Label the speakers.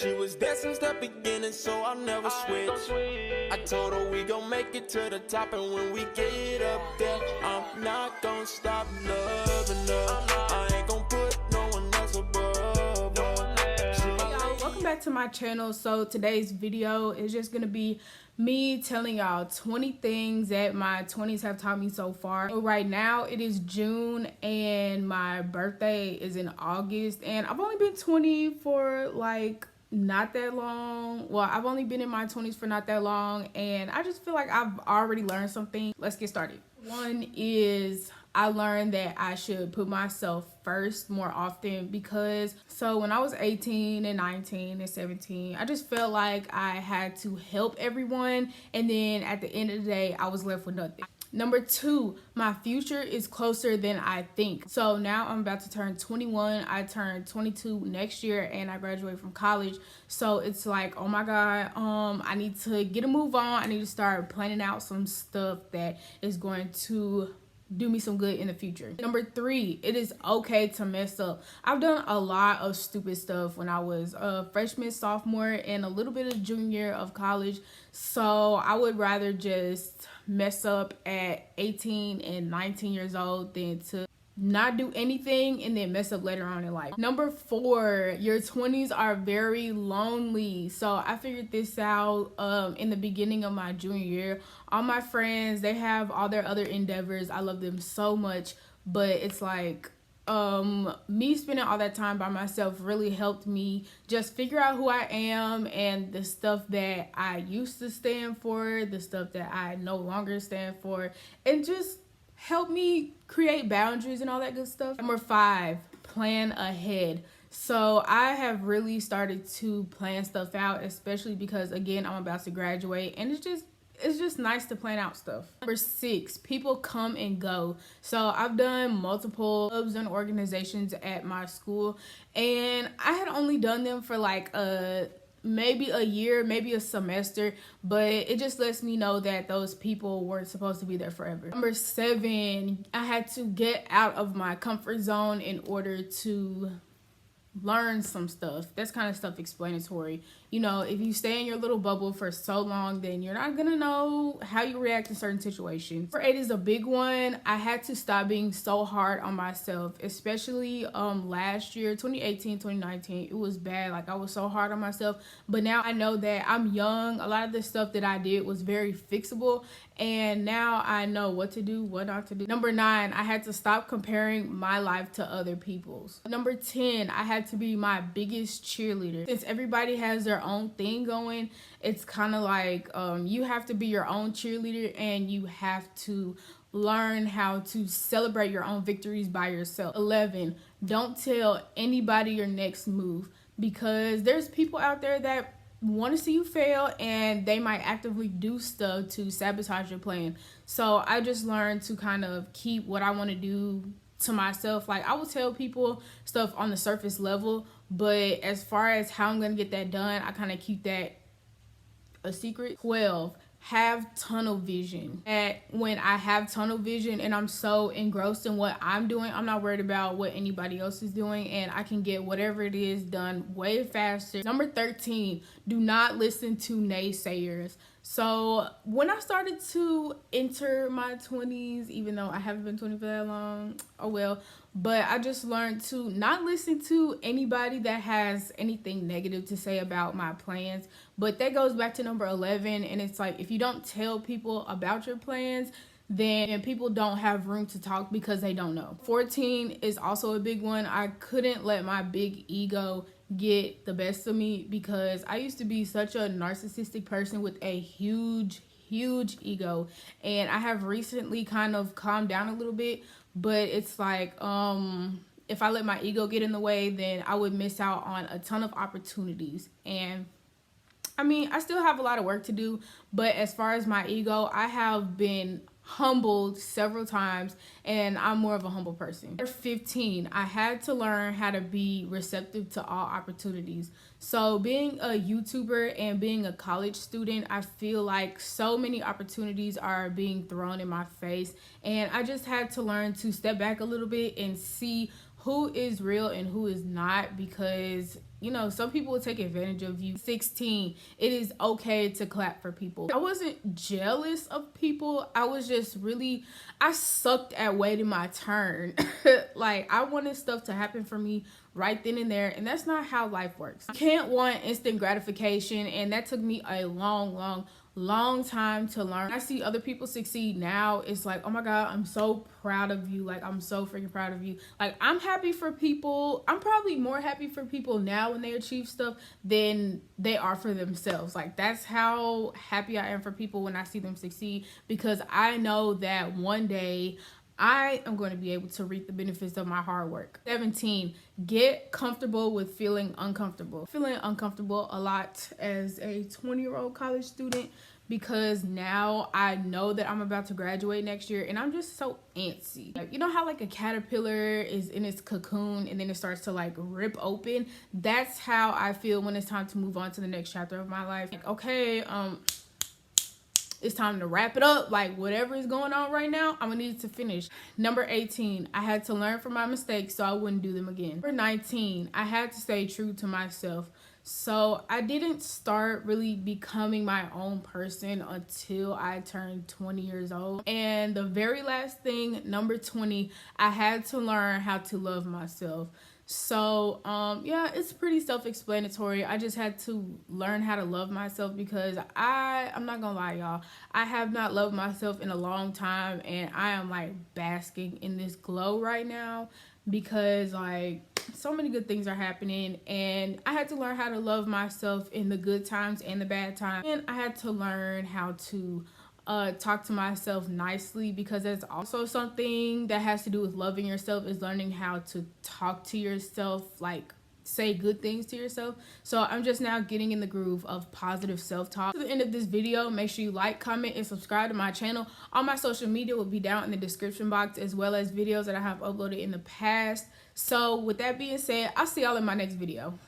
Speaker 1: She was there since the beginning, so I'll never switch. I told her we gon' make it to the top, and when we get up there, I'm not gon' stop loving her. I ain't gon' put no one else above her.
Speaker 2: Hey y'all, welcome back to my channel. So today's video is just gonna be me telling y'all 20 things that my 20s have taught me so far. So right now it is June and my birthday is in August, and I've only been 20 for like not that long. Well, I've only been in my 20s for not that long, and I just feel like I've already learned something. Let's get started. One is I learned that I should put myself first more often, because so when I was 18 and 19 and 17, I just felt like I had to help everyone, and then at the end of the day I was left with nothing. Number two, my future is closer than I think. So now I'm about to turn 21. I turn 22 next year and I graduate from college. So it's like, oh my God, I need to get a move on. I need to start planning out some stuff that is going to do me some good in the future. Number three, it is okay to mess up. I've done a lot of stupid stuff when I was a freshman, sophomore, and a little bit of junior of college. So I would rather just mess up at 18 and 19 years old than to not do anything and then mess up later on in life. Number four, your 20s are very lonely. So I figured this out in the beginning of my junior year. All my friends, they have all their other endeavors. I love them so much, but it's like me spending all that time by myself really helped me just figure out who I am and the stuff that I used to stand for, the stuff that I no longer stand for, and just help me create boundaries and all that good stuff. Number five, plan ahead. So I have really started to plan stuff out, especially because again, I'm about to graduate, and it's just nice to plan out stuff. Number six, people come and go. So I've done multiple clubs and organizations at my school, and I had only done them for like maybe a year, maybe a semester, but it just lets me know that those people weren't supposed to be there forever. Number seven, I had to get out of my comfort zone in order to learn some stuff. That's kind of self-explanatory. You know, if you stay in your little bubble for so long, then you're not gonna know how you react in certain situations. Number eight is a big one. I had to stop being so hard on myself, especially last year, 2018, 2019. It was bad. Like, I was so hard on myself, but now I know that I'm young. A lot of the stuff that I did was very fixable, and now I know what to do, what not to do. Number nine, I had to stop comparing my life to other people's. Number 10, I had to be my biggest cheerleader. Since everybody has their own thing going, it's kind of like you have to be your own cheerleader, and you have to learn how to celebrate your own victories by yourself. 11, don't tell anybody your next move, because there's people out there that want to see you fail, and they might actively do stuff to sabotage your plan. So I just learned to kind of keep what I want to do to myself. Like, I will tell people stuff on the surface level, but as far as how I'm gonna get that done, I kind of keep that a secret. 12, have tunnel vision. And when I have tunnel vision and I'm so engrossed in what I'm doing, I'm not worried about what anybody else is doing, and I can get whatever it is done way faster. Number 13, do not listen to naysayers. So when I started to enter my 20s, even though I haven't been 20 for that long, oh well, but I just learned to not listen to anybody that has anything negative to say about my plans. But that goes back to number 11, and it's like, if you don't tell people about your plans, then people don't have room to talk because they don't know. 14 is also a big one. I couldn't let my big ego get the best of me, because I used to be such a narcissistic person with a huge ego, and I have recently kind of calmed down a little bit, but it's like if I let my ego get in the way, then I would miss out on a ton of opportunities. And I mean, I still have a lot of work to do, but as far as my ego, I have been humbled several times, and I'm more of a humble person. Number 15, I had to learn how to be receptive to all opportunities. So being a YouTuber and being a college student, I feel like so many opportunities are being thrown in my face, and I just had to learn to step back a little bit and see who is real and who is not, because you know, some people will take advantage of you. 16, it is okay to clap for people. I wasn't jealous of people. I was just really, I sucked at waiting my turn. Like, I wanted stuff to happen for me right then and there, and that's not how life works. You can't want instant gratification, and that took me a long time to learn. I see other people succeed now. It's like, oh my God, I'm so proud of you. Like, I'm so freaking proud of you. Like, I'm happy for people. I'm probably more happy for people now when they achieve stuff than they are for themselves. Like, that's how happy I am for people when I see them succeed, because I know that one day I am going to be able to reap the benefits of my hard work. 17, get comfortable with feeling uncomfortable. Feeling uncomfortable a lot as a 20-year-old college student, because now I know that I'm about to graduate next year and I'm just so antsy. Like, you know how like a caterpillar is in its cocoon and then it starts to like rip open? That's how I feel when it's time to move on to the next chapter of my life. Like, okay, it's time to wrap it up. Like, whatever is going on right now, I'm gonna need it to finish. Number 18, I had to learn from my mistakes so I wouldn't do them again. Number 19, I had to stay true to myself. So I didn't start really becoming my own person until I turned 20 years old. And the very last thing, number 20, I had to learn how to love myself. So yeah, it's pretty self-explanatory. I just had to learn how to love myself, because I'm not gonna lie, y'all, I have not loved myself in a long time, and I am like basking in this glow right now, because like so many good things are happening, and I had to learn how to love myself in the good times and the bad times. And I had to learn how to talk to myself nicely, because that's also something that has to do with loving yourself, is learning how to talk to yourself, like say good things to yourself. So I'm just now getting in the groove of positive self-talk. To the end of this video, make sure you like, comment, and subscribe to my channel. All my social media will be down in the description box, as well as videos that I have uploaded in the past. So with that being said, I'll see y'all in my next video.